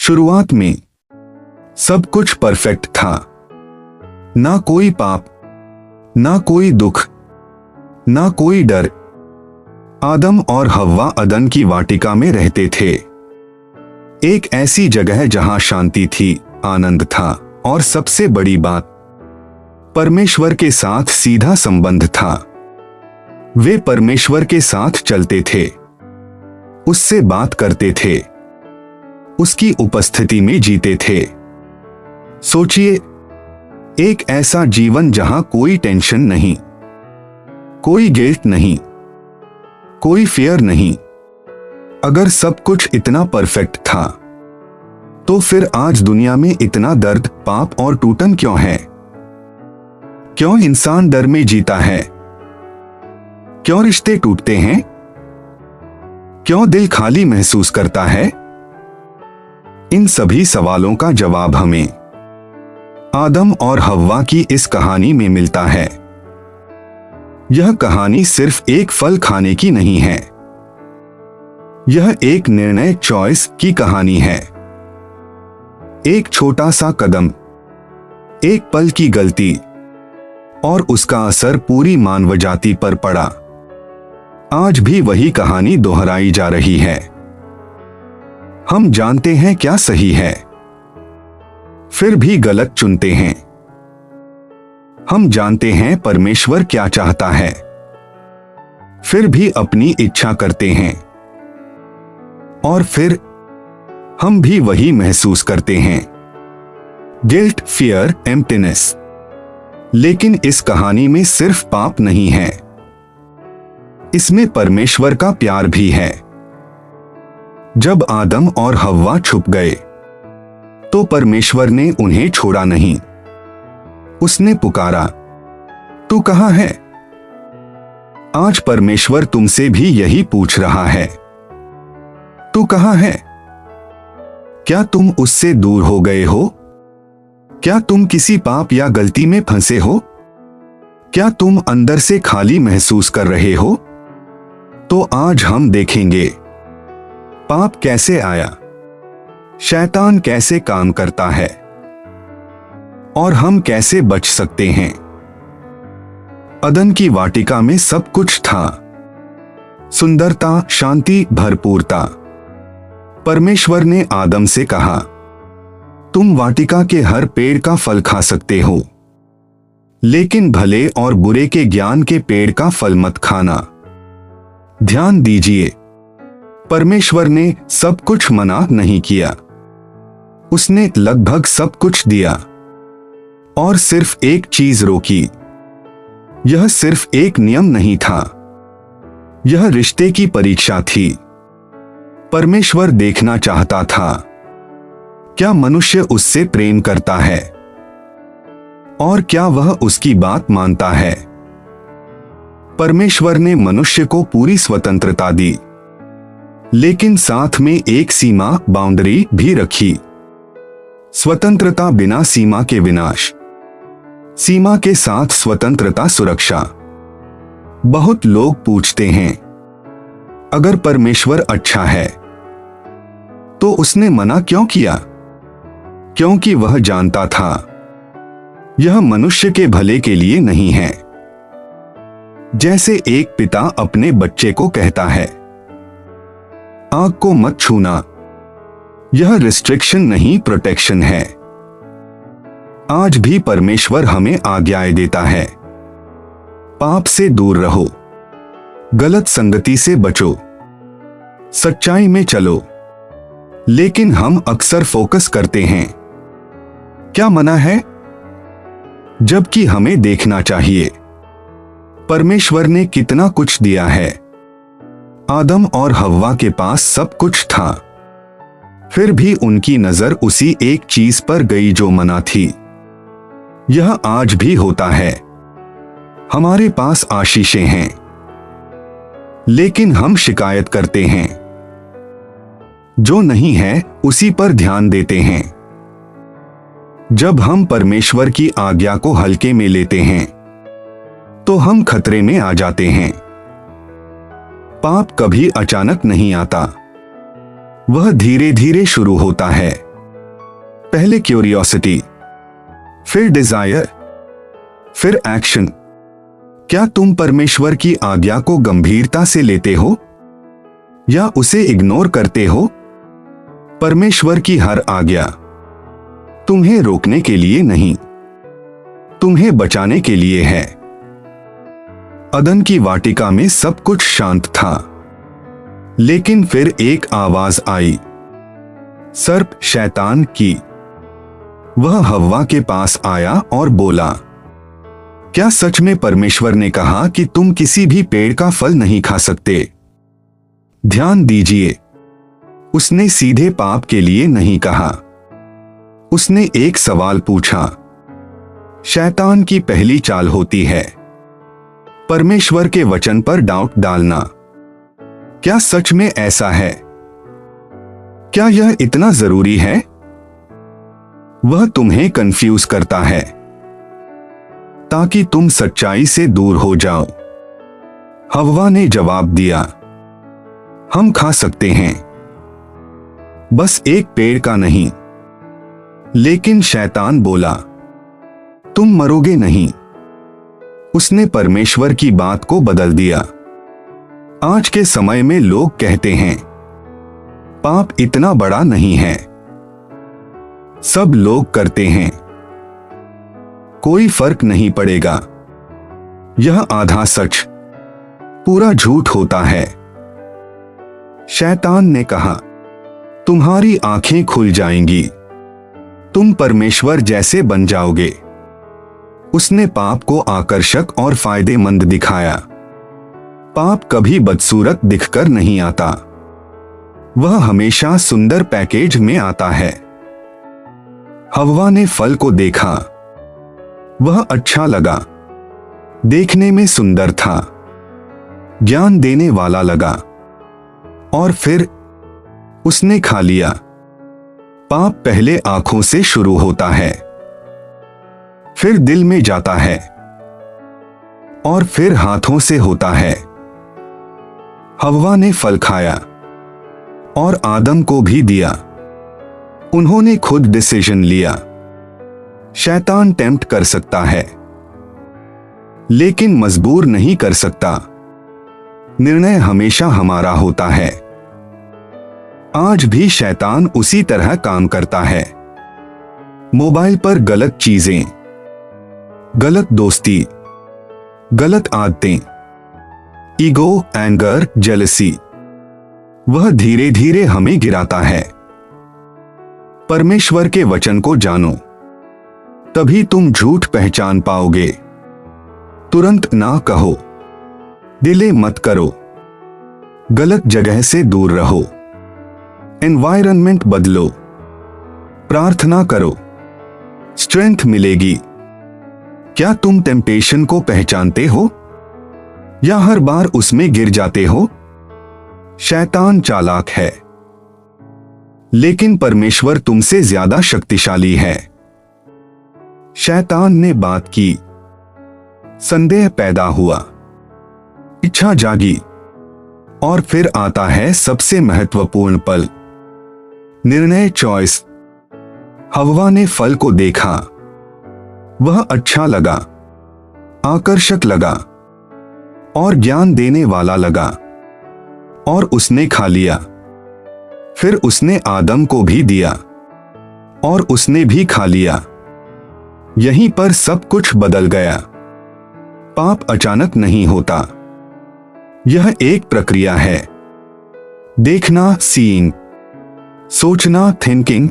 शुरुआत में सब कुछ परफेक्ट था। ना कोई पाप, ना कोई दुख, ना कोई डर। आदम और हव्वा अदन की वाटिका में रहते थे, एक ऐसी जगह जहां शांति थी, आनंद था और सबसे बड़ी बात, परमेश्वर के साथ सीधा संबंध था। वे परमेश्वर के साथ चलते थे, उससे बात करते थे, उसकी उपस्थिति में जीते थे। सोचिए, एक ऐसा जीवन जहां कोई टेंशन नहीं, कोई गिल्ट नहीं, कोई फियर नहीं। अगर सब कुछ इतना परफेक्ट था, तो फिर आज दुनिया में इतना दर्द, पाप और टूटन क्यों है? क्यों इंसान डर में जीता है? क्यों रिश्ते टूटते हैं? क्यों दिल खाली महसूस करता है? इन सभी सवालों का जवाब हमें आदम और हव्वा की इस कहानी में मिलता है। यह कहानी सिर्फ एक फल खाने की नहीं है, यह एक निर्णय, चॉइस की कहानी है। एक छोटा सा कदम, एक पल की गलती और उसका असर पूरी मानव जाति पर पड़ा। आज भी वही कहानी दोहराई जा रही है। हम जानते हैं क्या सही है, फिर भी गलत चुनते हैं। हम जानते हैं परमेश्वर क्या चाहता है, फिर भी अपनी इच्छा करते हैं। और फिर हम भी वही महसूस करते हैं, गिल्ट, फियर, एम्प्टीनेस। लेकिन इस कहानी में सिर्फ पाप नहीं है, इसमें परमेश्वर का प्यार भी है। जब आदम और हव्वा छुप गए, तो परमेश्वर ने उन्हें छोड़ा नहीं। उसने पुकारा, तू कहां है? आज परमेश्वर तुमसे भी यही पूछ रहा है, तू कहां है? क्या तुम उससे दूर हो गए हो? क्या तुम किसी पाप या गलती में फंसे हो? क्या तुम अंदर से खाली महसूस कर रहे हो? तो आज हम देखेंगे पाप कैसे आया, शैतान कैसे काम करता है और हम कैसे बच सकते हैं। अदन की वाटिका में सब कुछ था, सुंदरता, शांति, भरपूरता। परमेश्वर ने आदम से कहा, तुम वाटिका के हर पेड़ का फल खा सकते हो, लेकिन भले और बुरे के ज्ञान के पेड़ का फल मत खाना। ध्यान दीजिए, परमेश्वर ने सब कुछ मना नहीं किया, उसने लगभग सब कुछ दिया और सिर्फ एक चीज रोकी। यह सिर्फ एक नियम नहीं था, यह रिश्ते की परीक्षा थी। परमेश्वर देखना चाहता था, क्या मनुष्य उससे प्रेम करता है और क्या वह उसकी बात मानता है। परमेश्वर ने मनुष्य को पूरी स्वतंत्रता दी, लेकिन साथ में एक सीमा, बाउंड्री भी रखी। स्वतंत्रता बिना सीमा के विनाश, सीमा के साथ स्वतंत्रता सुरक्षा। बहुत लोग पूछते हैं, अगर परमेश्वर अच्छा है तो उसने मना क्यों किया? क्योंकि वह जानता था यह मनुष्य के भले के लिए नहीं है। जैसे एक पिता अपने बच्चे को कहता है, आंख को मत छूना, यह रिस्ट्रिक्शन नहीं, प्रोटेक्शन है। आज भी परमेश्वर हमें आज्ञाएं देता है, पाप से दूर रहो, गलत संगति से बचो, सच्चाई में चलो। लेकिन हम अक्सर फोकस करते हैं, क्या मना है, जबकि हमें देखना चाहिए परमेश्वर ने कितना कुछ दिया है। आदम और हव्वा के पास सब कुछ था, फिर भी उनकी नजर उसी एक चीज पर गई जो मना थी। यह आज भी होता है, हमारे पास आशीषें हैं, लेकिन हम शिकायत करते हैं। जो नहीं है उसी पर ध्यान देते हैं। जब हम परमेश्वर की आज्ञा को हल्के में लेते हैं, तो हम खतरे में आ जाते हैं। पाप कभी अचानक नहीं आता, वह धीरे धीरे शुरू होता है। पहले क्यूरियोसिटी, फिर डिजायर, फिर एक्शन। क्या तुम परमेश्वर की आज्ञा को गंभीरता से लेते हो या उसे इग्नोर करते हो? परमेश्वर की हर आज्ञा तुम्हें रोकने के लिए नहीं, तुम्हें बचाने के लिए है। अदन की वाटिका में सब कुछ शांत था, लेकिन फिर एक आवाज आई, सर्प शैतान की। वह हव्वा के पास आया और बोला, क्या सच में परमेश्वर ने कहा कि तुम किसी भी पेड़ का फल नहीं खा सकते? ध्यान दीजिए, उसने सीधे पाप के लिए नहीं कहा। उसने एक सवाल पूछा। शैतान की पहली चाल होती है परमेश्वर के वचन पर डाउट डालना। क्या सच में ऐसा है? क्या यह इतना जरूरी है? वह तुम्हें कंफ्यूज करता है ताकि तुम सच्चाई से दूर हो जाओ। हव्वा ने जवाब दिया, हम खा सकते हैं, बस एक पेड़ का नहीं। लेकिन शैतान बोला, तुम मरोगे नहीं। उसने परमेश्वर की बात को बदल दिया। आज के समय में लोग कहते हैं, पाप इतना बड़ा नहीं है, सब लोग करते हैं, कोई फर्क नहीं पड़ेगा। यह आधा सच पूरा झूठ होता है। शैतान ने कहा, तुम्हारी आंखें खुल जाएंगी, तुम परमेश्वर जैसे बन जाओगे। उसने पाप को आकर्षक और फायदेमंद दिखाया। पाप कभी बदसूरत दिखकर नहीं आता, वह हमेशा सुंदर पैकेज में आता है। हव्वा ने फल को देखा, वह अच्छा लगा, देखने में सुंदर था, ज्ञान देने वाला लगा, और फिर उसने खा लिया। पाप पहले आंखों से शुरू होता है, फिर दिल में जाता है, और फिर हाथों से होता है। हव्वा ने फल खाया और आदम को भी दिया। उन्होंने खुद डिसीजन लिया। शैतान टेम्प्ट कर सकता है, लेकिन मजबूर नहीं कर सकता। निर्णय हमेशा हमारा होता है। आज भी शैतान उसी तरह काम करता है। मोबाइल पर गलत चीजें, गलत दोस्ती, गलत आदतें, ईगो, एंगर, जेलसी, वह धीरे धीरे हमें गिराता है। परमेश्वर के वचन को जानो, तभी तुम झूठ पहचान पाओगे। तुरंत ना कहो, डिले मत करो, गलत जगह से दूर रहो, एनवायरनमेंट बदलो, प्रार्थना करो, स्ट्रेंथ मिलेगी। क्या तुम टेम्पटेशन को पहचानते हो या हर बार उसमें गिर जाते हो? शैतान चालाक है, लेकिन परमेश्वर तुमसे ज्यादा शक्तिशाली है। शैतान ने बात की, संदेह पैदा हुआ, इच्छा जागी, और फिर आता है सबसे महत्वपूर्ण पल, निर्णय, चॉइस। हव्वा ने फल को देखा, वह अच्छा लगा, आकर्षक लगा और ज्ञान देने वाला लगा, और उसने खा लिया। फिर उसने आदम को भी दिया और उसने भी खा लिया। यहीं पर सब कुछ बदल गया। पाप अचानक नहीं होता, यह एक प्रक्रिया है। देखना, सीइंग, सोचना, थिंकिंग,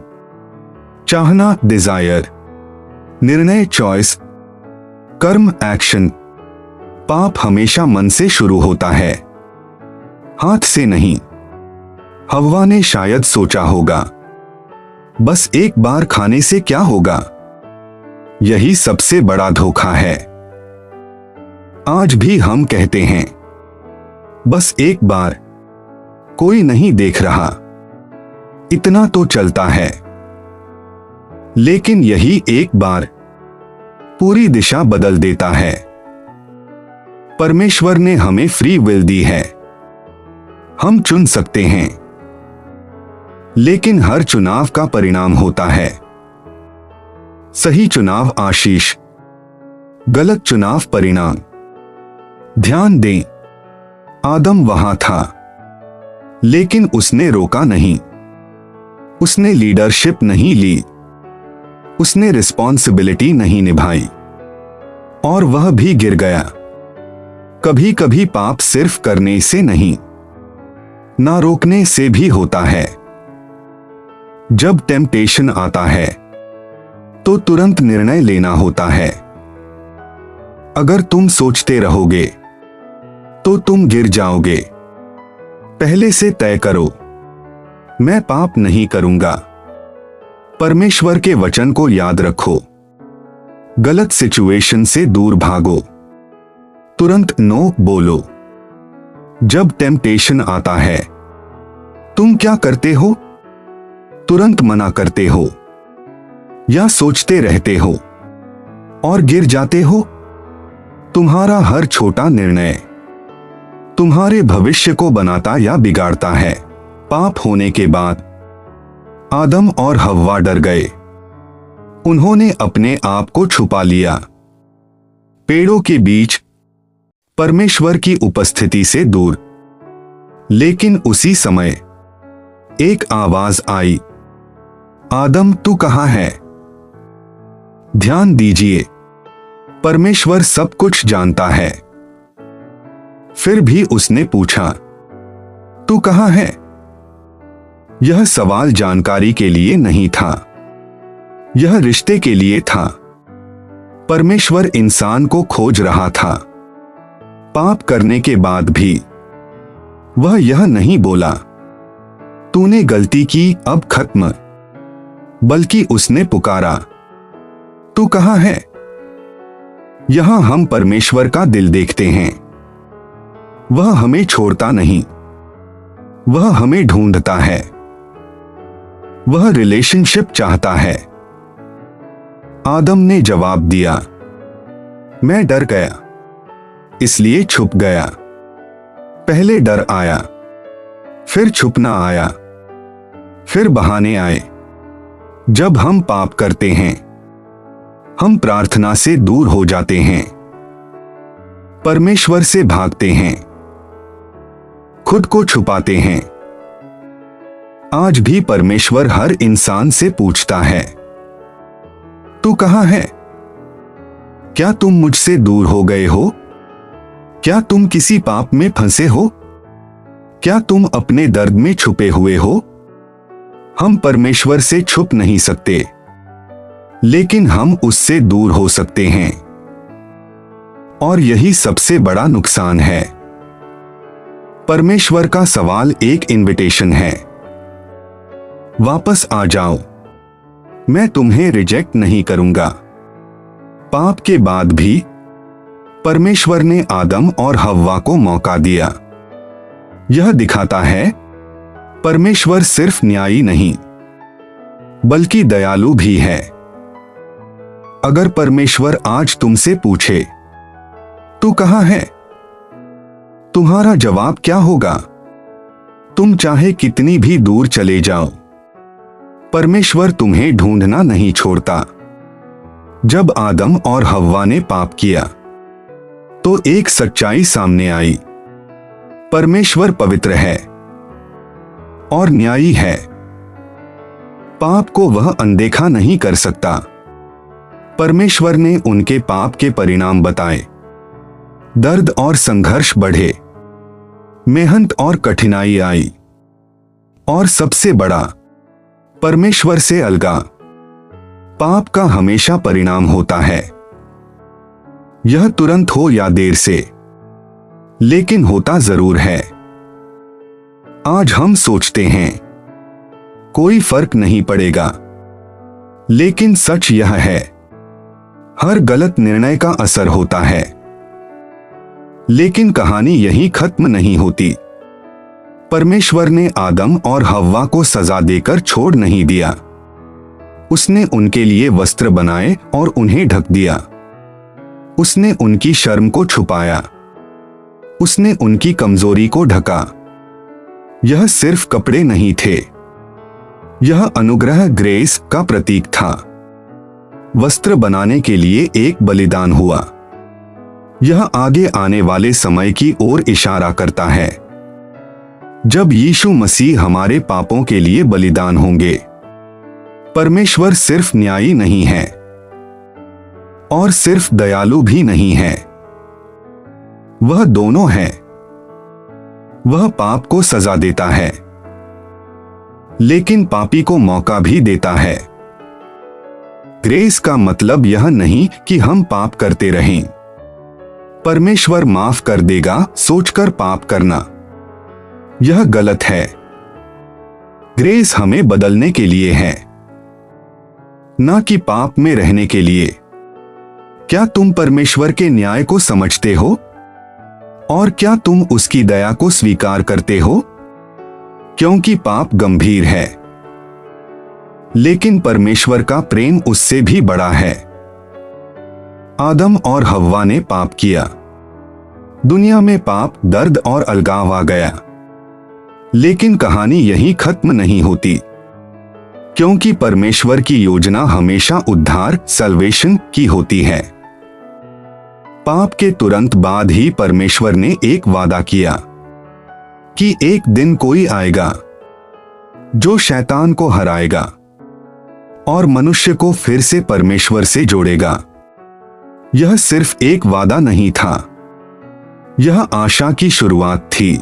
चाहना, डिजायर, निर्णय, चॉइस, कर्म, एक्शन। पाप हमेशा मन से शुरू होता है, हाथ से नहीं। हव्वा ने शायद सोचा होगा, बस एक बार खाने से क्या होगा। यही सबसे बड़ा धोखा है। आज भी हम कहते हैं, बस एक बार, कोई नहीं देख रहा, इतना तो चलता है। लेकिन यही एक बार पूरी दिशा बदल देता है। परमेश्वर ने हमें फ्री विल दी है, हम चुन सकते हैं, लेकिन हर चुनाव का परिणाम होता है सही चुनाव आशीष, गलत चुनाव परिणाम। ध्यान दें, आदम वहां था, लेकिन उसने रोका नहीं। उसने लीडरशिप नहीं ली, उसने रिस्पॉन्सिबिलिटी नहीं निभाई, और वह भी गिर गया। कभी कभी पाप सिर्फ करने से नहीं, ना रोकने से भी होता है। जब टेम्पटेशन आता है तो तुरंत निर्णय लेना होता है। अगर तुम सोचते रहोगे तो तुम गिर जाओगे। पहले से तय करो, मैं पाप नहीं करूंगा। परमेश्वर के वचन को याद रखो। गलत सिचुएशन से दूर भागो। तुरंत नो बोलो। जब टेम्पटेशन आता है, तुम क्या करते हो? तुरंत मना करते हो या सोचते रहते हो और गिर जाते हो? तुम्हारा हर छोटा निर्णय तुम्हारे भविष्य को बनाता या बिगाड़ता है। पाप होने के बाद आदम और हव्वा डर गए। उन्होंने अपने आप को छुपा लिया, पेड़ों के बीच, परमेश्वर की उपस्थिति से दूर। लेकिन उसी समय एक आवाज आई, आदम तू कहां है? ध्यान दीजिए, परमेश्वर सब कुछ जानता है। फिर भी उसने पूछा, तू कहां है? यह सवाल जानकारी के लिए नहीं था, यह रिश्ते के लिए था। परमेश्वर इंसान को खोज रहा था। पाप करने के बाद भी वह यह नहीं बोला, तूने गलती की अब खत्म, बल्कि उसने पुकारा, तू कहां है? यहां हम परमेश्वर का दिल देखते हैं। वह हमें छोड़ता नहीं, वह हमें ढूंढता है, वह रिलेशनशिप चाहता है। आदम ने जवाब दिया, मैं डर गया, इसलिए छुप गया। पहले डर आया, फिर छुपना आया, फिर बहाने आए। जब हम पाप करते हैं, हम प्रार्थना से दूर हो जाते हैं, परमेश्वर से भागते हैं, खुद को छुपाते हैं। आज भी परमेश्वर हर इंसान से पूछता है, तू कहां है? क्या तुम मुझसे दूर हो गए हो? क्या तुम किसी पाप में फंसे हो? क्या तुम अपने दर्द में छुपे हुए हो? हम परमेश्वर से छुप नहीं सकते, लेकिन हम उससे दूर हो सकते हैं। और यही सबसे बड़ा नुकसान है। परमेश्वर का सवाल एक इनविटेशन है, वापस आ जाओ, मैं तुम्हें रिजेक्ट नहीं करूंगा। पाप के बाद भी परमेश्वर ने आदम और हव्वा को मौका दिया। यह दिखाता है परमेश्वर सिर्फ न्यायी नहीं, बल्कि दयालु भी है। अगर परमेश्वर आज तुमसे पूछे, तू कहां है? तुम्हारा जवाब क्या होगा? तुम चाहे कितनी भी दूर चले जाओ, परमेश्वर तुम्हें ढूंढना नहीं छोड़ता। जब आदम और हव्वा ने पाप किया, तो एक सच्चाई सामने आई, परमेश्वर पवित्र है और न्यायी है। पाप को वह अनदेखा नहीं कर सकता। परमेश्वर ने उनके पाप के परिणाम बताए। दर्द और संघर्ष बढ़े, मेहनत और कठिनाई आई, और सबसे बड़ा, परमेश्वर से अलगा। पाप का हमेशा परिणाम होता है, यह तुरंत हो या देर से, लेकिन होता जरूर है। आज हम सोचते हैं कोई फर्क नहीं पड़ेगा, लेकिन सच यह है, हर गलत निर्णय का असर होता है। लेकिन कहानी यहीं खत्म नहीं होती। परमेश्वर ने आदम और हव्वा को सजा देकर छोड़ नहीं दिया। उसने उनके लिए वस्त्र बनाए और उन्हें ढक दिया। उसने उनकी शर्म को छुपाया, उसने उनकी कमजोरी को ढका। यह सिर्फ कपड़े नहीं थे, यह अनुग्रह ग्रेस का प्रतीक था। वस्त्र बनाने के लिए एक बलिदान हुआ। यह आगे आने वाले समय की ओर इशारा करता है, जब यीशु मसीह हमारे पापों के लिए बलिदान होंगे। परमेश्वर सिर्फ न्यायी नहीं है और सिर्फ दयालु भी नहीं है, वह दोनों है। वह पाप को सजा देता है, लेकिन पापी को मौका भी देता है। ग्रेस का मतलब यह नहीं कि हम पाप करते रहें। परमेश्वर माफ कर देगा सोचकर पाप करना, यह गलत है। ग्रेस हमें बदलने के लिए है, ना कि पाप में रहने के लिए। क्या तुम परमेश्वर के न्याय को समझते हो? और क्या तुम उसकी दया को स्वीकार करते हो? क्योंकि पाप गंभीर है, लेकिन परमेश्वर का प्रेम उससे भी बड़ा है। आदम और हव्वा ने पाप किया। दुनिया में पाप, दर्द और अलगाव आ गया। लेकिन कहानी यहीं खत्म नहीं होती, क्योंकि परमेश्वर की योजना हमेशा उद्धार, सल्वेशन की होती है। पाप के तुरंत बाद ही परमेश्वर ने एक वादा किया कि एक दिन कोई आएगा जो शैतान को हराएगा और मनुष्य को फिर से परमेश्वर से जोड़ेगा। यह सिर्फ एक वादा नहीं था, यह आशा की शुरुआत थी।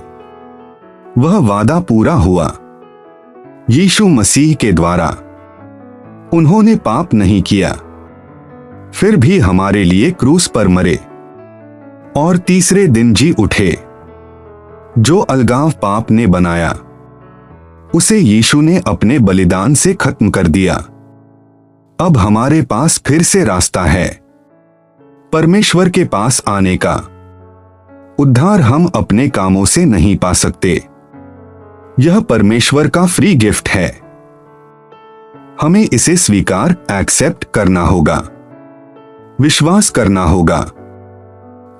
वह वादा पूरा हुआ यीशु मसीह के द्वारा। उन्होंने पाप नहीं किया, फिर भी हमारे लिए क्रूस पर मरे और तीसरे दिन जी उठे। जो अलगाव पाप ने बनाया, उसे यीशु ने अपने बलिदान से खत्म कर दिया। अब हमारे पास फिर से रास्ता है परमेश्वर के पास आने का। उद्धार हम अपने कामों से नहीं पा सकते, यह परमेश्वर का फ्री गिफ्ट है। हमें इसे स्वीकार, एक्सेप्ट करना होगा, विश्वास करना होगा,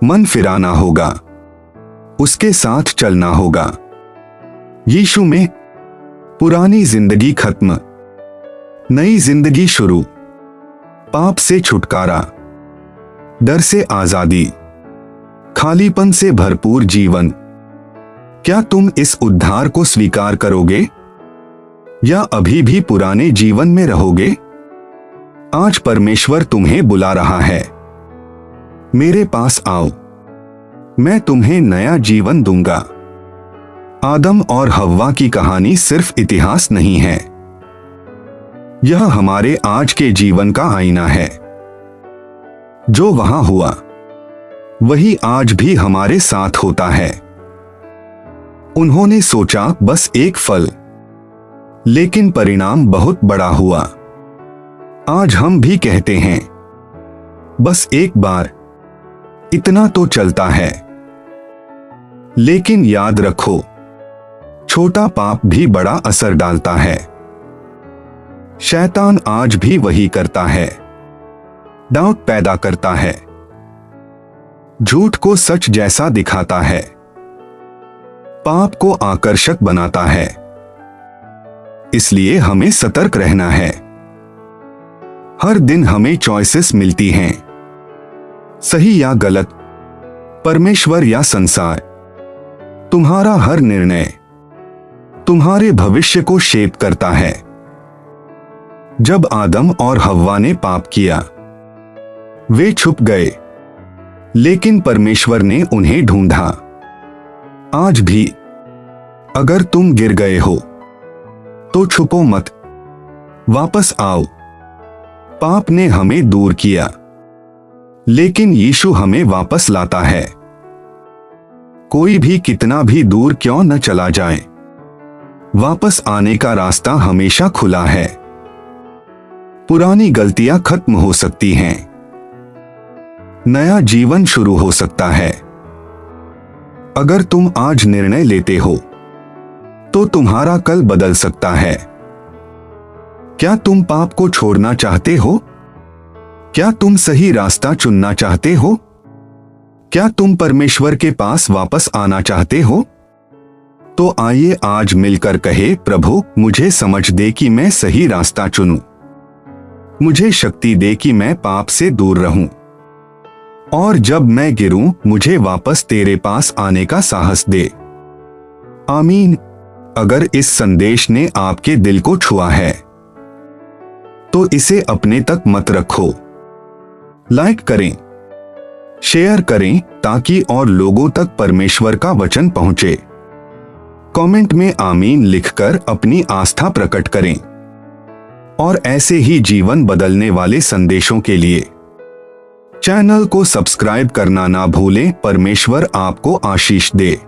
मन फिराना होगा, उसके साथ चलना होगा। यीशु में पुरानी जिंदगी खत्म, नई जिंदगी शुरू। पाप से छुटकारा, डर से आजादी, खालीपन से भरपूर जीवन। क्या तुम इस उद्धार को स्वीकार करोगे या अभी भी पुराने जीवन में रहोगे? आज परमेश्वर तुम्हें बुला रहा है, मेरे पास आओ, मैं तुम्हें नया जीवन दूंगा। आदम और हव्वा की कहानी सिर्फ इतिहास नहीं है, यह हमारे आज के जीवन का आईना है। जो वहां हुआ, वही आज भी हमारे साथ होता है। उन्होंने सोचा बस एक फल, लेकिन परिणाम बहुत बड़ा हुआ। आज हम भी कहते हैं बस एक बार, इतना तो चलता है। लेकिन याद रखो, छोटा पाप भी बड़ा असर डालता है। शैतान आज भी वही करता है, डाउट पैदा करता है, झूठ को सच जैसा दिखाता है, पाप को आकर्षक बनाता है। इसलिए हमें सतर्क रहना है। हर दिन हमें चॉइसेस मिलती हैं, सही या गलत, परमेश्वर या संसार। तुम्हारा हर निर्णय तुम्हारे भविष्य को शेप करता है। जब आदम और हव्वा ने पाप किया, वे छुप गए, लेकिन परमेश्वर ने उन्हें ढूंढा। आज भी अगर तुम गिर गए हो तो छुपो मत, वापस आओ। पाप ने हमें दूर किया, लेकिन यीशु हमें वापस लाता है। कोई भी कितना भी दूर क्यों न चला जाए, वापस आने का रास्ता हमेशा खुला है। पुरानी गलतियां खत्म हो सकती हैं, नया जीवन शुरू हो सकता है। अगर तुम आज निर्णय लेते हो, तो तुम्हारा कल बदल सकता है। क्या तुम पाप को छोड़ना चाहते हो? क्या तुम सही रास्ता चुनना चाहते हो? क्या तुम परमेश्वर के पास वापस आना चाहते हो? तो आइए आज मिलकर कहे, प्रभु मुझे समझ दे कि मैं सही रास्ता चुनूं। मुझे शक्ति दे कि मैं पाप से दूर रहूं, और जब मैं गिरूं मुझे वापस तेरे पास आने का साहस दे। आमीन। अगर इस संदेश ने आपके दिल को छुआ है तो इसे अपने तक मत रखो। लाइक करें, शेयर करें ताकि और लोगों तक परमेश्वर का वचन पहुंचे। कमेंट में आमीन लिखकर अपनी आस्था प्रकट करें और ऐसे ही जीवन बदलने वाले संदेशों के लिए चैनल को सब्सक्राइब करना ना भूलें। परमेश्वर आपको आशीष दे।